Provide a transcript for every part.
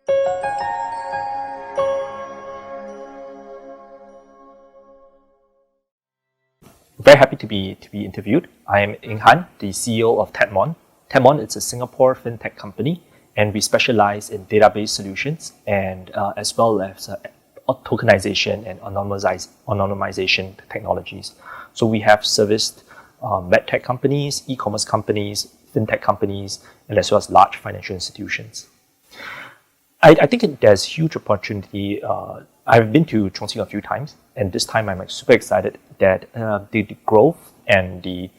Very happy to be interviewed. I am Ing Han, the CEO of Tetmon. Tetmon is a Singapore fintech company, and we specialize in database solutions and as well as tokenization and anonymization technologies. So we have serviced medtech companies, e-commerce companies, fintech companies, and as well as large financial institutions. I think there's huge opportunity. I've been to Chongqing a few times, and this time I'm super excited that the growth and the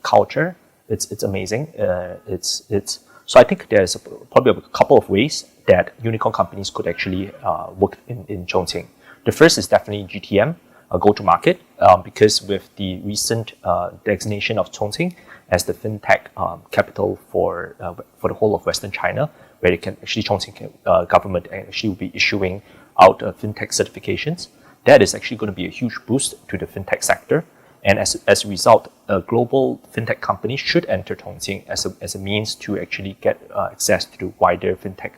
culture, it's amazing. So I think there's probably a couple of ways that unicorn companies could actually work in Chongqing. The first is definitely GTM, go-to-market, because with the recent designation of Chongqing as the fintech capital for the whole of Western China, where it can actually Chongqing government actually will be issuing out fintech certifications. That is actually going to be a huge boost to the fintech sector. And as a result, global fintech companies should enter Chongqing as a means to actually get access to the wider fintech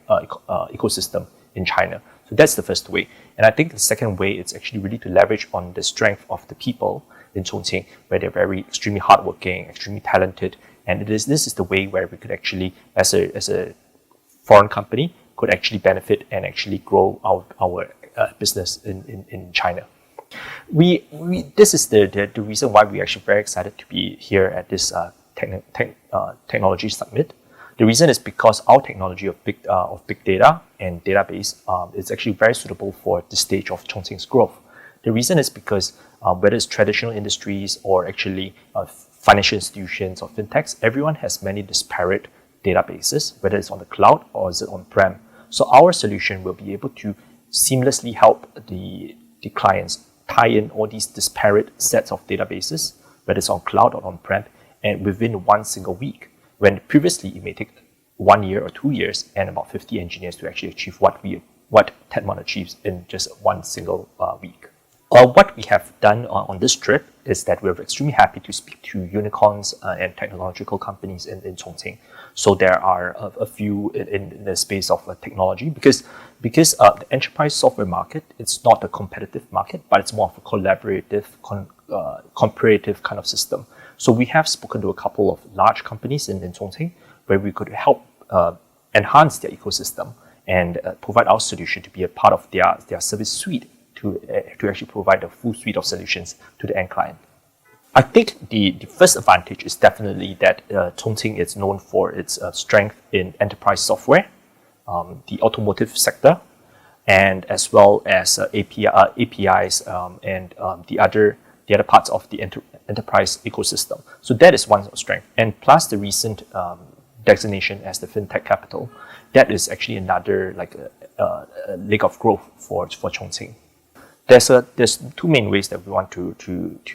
ecosystem in China. So that's the first way. And I think the second way is actually really to leverage on the strength of the people in Chongqing, where they're very extremely hardworking, extremely talented. And this is the way where we could actually, as a foreign company, could actually benefit and actually grow our business in China. This is the reason why we're actually very excited to be here at this technology summit. The reason is because our technology of big data and database is actually very suitable for this stage of Chongqing's growth. The reason is because whether it's traditional industries or actually financial institutions or fintechs, everyone has many disparate databases, whether it's on the cloud or is it on-prem. So our solution will be able to seamlessly help the clients tie in all these disparate sets of databases, whether it's on cloud or on-prem, and within one single week, when previously it may take 1 year or 2 years and about 50 engineers to actually achieve what Tetmon achieves in just one single week. What we have done on this trip is that we're extremely happy to speak to unicorns and technological companies in Chongqing. So there are a few in the space of technology because the enterprise software market, it's not a competitive market, but it's more of a collaborative, comparative kind of system. So we have spoken to a couple of large companies in Chongqing where we could help enhance their ecosystem and provide our solution to be a part of their service suite to actually provide a full suite of solutions to the end client. I think the first advantage is definitely that Chongqing is known for its strength in enterprise software, the automotive sector, and as well as APIs and the other parts of the enterprise ecosystem. So that is one strength. And plus the recent designation as the fintech capital, that is actually another leg of growth for Chongqing. There's two main ways that we want to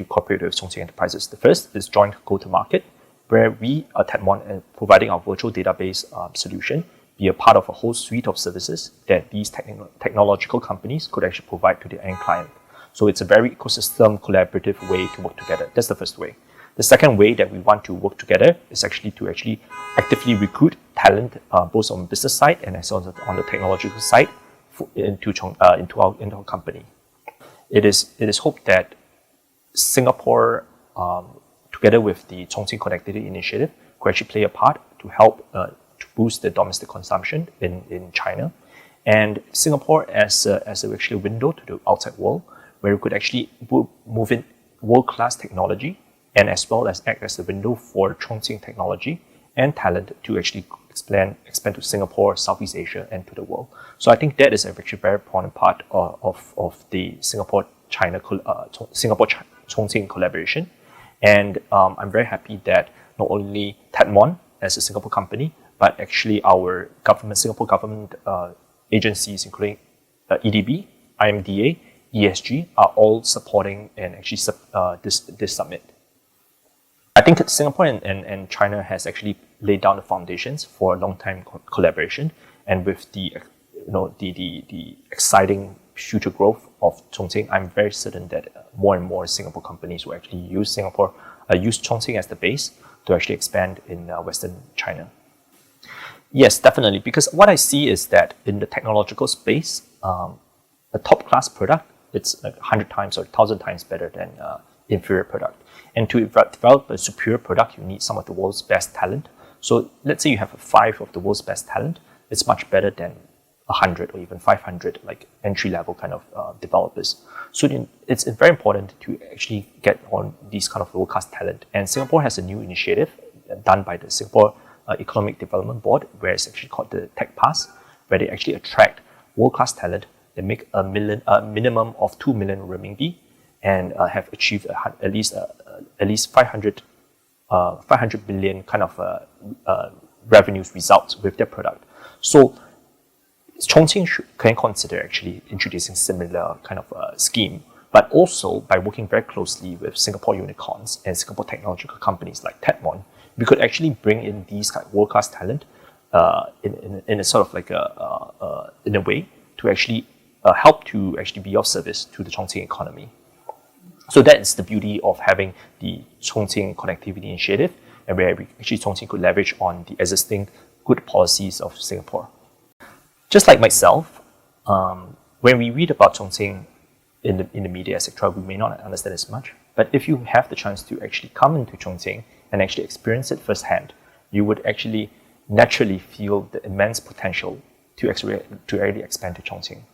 cooperate with Chongqing enterprises. The first is joint go-to-market, where we are Tetmon providing our virtual database solution, be a part of a whole suite of services that these technological companies could actually provide to the end client. So it's a very ecosystem collaborative way to work together. That's the first way. The second way that we want to work together is actually to actively recruit talent, both on the business side and as well as on the technological side into our company. It is hoped that Singapore, together with the Chongqing Connectivity Initiative, could actually play a part to help to boost the domestic consumption in China, and Singapore as actually a window to the outside world, where we could actually move in world-class technology and as well as act as a window for Chongqing technology and talent to actually expand to Singapore, Southeast Asia, and to the world. So I think that is actually a very important part of the Singapore-Chongqing collaboration. And I'm very happy that not only Tetmon as a Singapore company, but actually our Singapore government agencies, including EDB, IMDA, ESG, are all supporting and actually this summit. I think Singapore and China has actually laid down the foundations for a long-time collaboration, and with the exciting future growth of Chongqing, I'm very certain that more and more Singapore companies will actually use Chongqing as the base to actually expand in Western China. Yes, definitely. Because what I see is that in the technological space, a top class product, it's like 100 times or 1,000 times better than inferior product. And to develop a superior product, you need some of the world's best talent. So let's say you have 5 of the world's best talent, it's much better than 100 or even 500 like entry level kind of developers. So it's very important to actually get on these kind of world class talent. And Singapore has a new initiative done by the Singapore Economic Development Board, where it's actually called the Tech Pass, where they actually attract world class talent. They make a minimum of 2 million renminbi and have achieved at least 500 billion kind of revenues results with their product. So Chongqing can consider actually introducing similar kind of scheme, but also by working very closely with Singapore unicorns and Singapore technological companies like Tetmon, we could actually bring in these kind of world-class talent in a sort of like in a way to actually help to actually be of service to the Chongqing economy. So that is the beauty of having the Chongqing Connectivity Initiative, and where actually Chongqing could leverage on the existing good policies of Singapore. Just like myself, when we read about Chongqing in the media, etc., we may not understand as much. But if you have the chance to actually come into Chongqing and actually experience it firsthand, you would actually naturally feel the immense potential to actually expand to Chongqing.